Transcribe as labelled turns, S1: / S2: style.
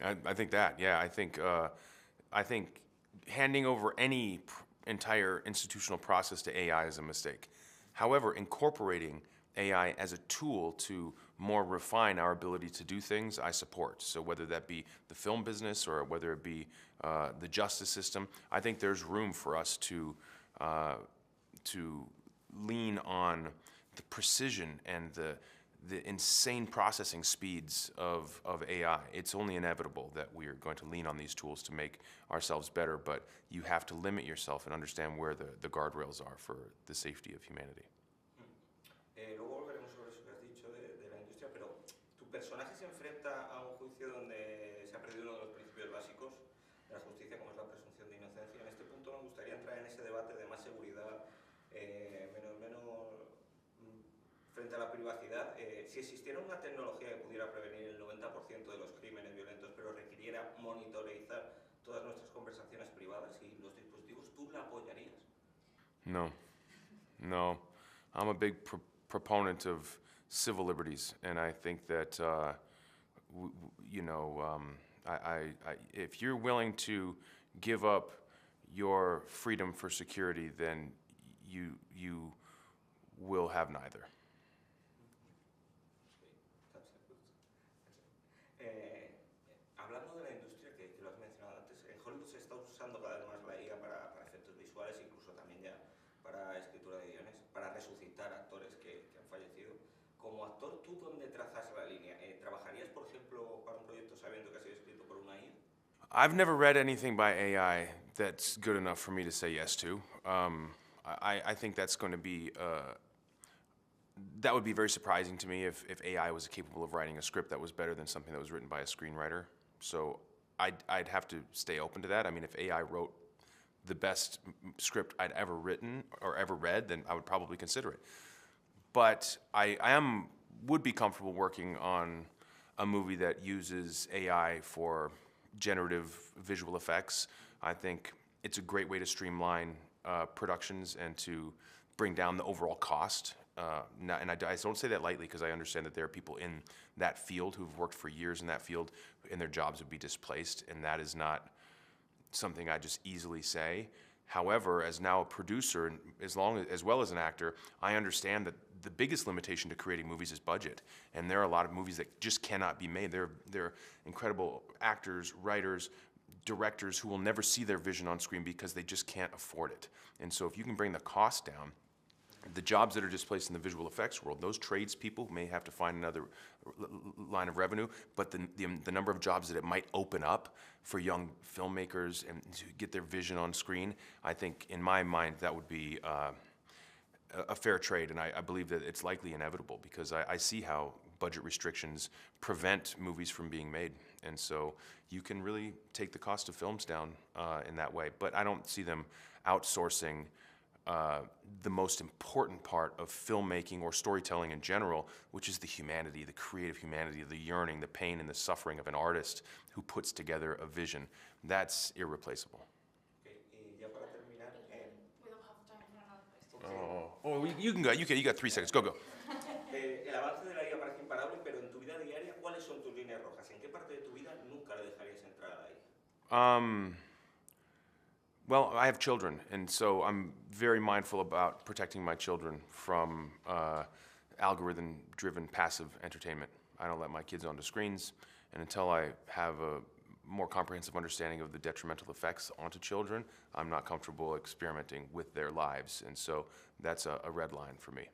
S1: I think that, yeah. I think handing over any entire institutional process to AI is a mistake. However, incorporating AI as a tool to more refine our ability to do things, I support. So whether that be the film business or whether it be the justice system, I think there's room for us to lean on the precision and the insane processing speeds of AI. It's only inevitable that we are going to lean on these tools to make ourselves better, but you have to limit yourself and understand where the guardrails are for the safety of humanity.
S2: Luego volveremos sobre eso que has dicho de la industria, pero tu personaje se enfrenta a un juicio donde se ha perdido uno de los principios básicos de la justicia, como es la presunción de inocencia. En este punto me gustaría entrar en ese debate de más seguridad, menos frente a la privacidad. Si existiera una tecnología que pudiera prevenir el 90% de los crímenes violentos, pero requiriera monitorizar todas nuestras conversaciones privadas y los dispositivos, ¿tú la apoyarías?
S1: No, no. I'm a big proponent of civil liberties, and I think that if you're willing to give up your freedom for security, then you will have neither.
S2: Hablando de la industria que lo has mencionado antes, en Hollywood se está usando cada vez más la IA para efectos visuales, incluso también ya para escritura de guiones, para resucitar actores que han fallecido. Como actor, ¿tú dónde trazas la línea? ¿Trabajarías, por ejemplo, para un proyecto sabiendo que ha sido escrito por una IA?
S1: I've never read anything by AI that's good enough for me to say yes to. I think that's going to be that would be very surprising to me if AI was capable of writing a script that was better than something that was written by a screenwriter. So I'd have to stay open to that. I mean, if AI wrote the best script I'd ever written or ever read, then I would probably consider it. But I would be comfortable working on a movie that uses AI for generative visual effects. I think it's a great way to streamline productions and to bring down the overall cost. And I don't say that lightly because I understand that there are people in that field who've worked for years in that field and their jobs would be displaced, and that is not something I just easily say. However, as now a producer, as well as an actor, I understand that the biggest limitation to creating movies is budget, and there are a lot of movies that just cannot be made. They're incredible actors, writers, directors who will never see their vision on screen because they just can't afford it. And so if you can bring the cost down, the jobs that are displaced in the visual effects world, those tradespeople may have to find another line of revenue, but the number of jobs that it might open up for young filmmakers and to get their vision on screen, I think in my mind that would be a fair trade, and I believe that it's likely inevitable because I see how budget restrictions prevent movies from being made, and so you can really take the cost of films down in that way, but I don't see them outsourcing the most important part of filmmaking or storytelling in general, which is the humanity, the creative humanity, the yearning, the pain, and the suffering of an artist who puts together a vision. That's irreplaceable.
S2: Okay. Y ya para terminar,
S3: We don't have time for another question.
S1: Oh, you can go. You got 3 seconds. Go.
S2: el avance de la IA parece imparable, pero en tu vida diaria, ¿cuáles son tus líneas rojas? ¿En qué parte de tu vida nunca le dejarías entrar a la IA?
S1: Well, I have children, and so I'm very mindful about protecting my children from algorithm-driven passive entertainment. I don't let my kids onto screens, and until I have a more comprehensive understanding of the detrimental effects onto children, I'm not comfortable experimenting with their lives, and so that's a red line for me.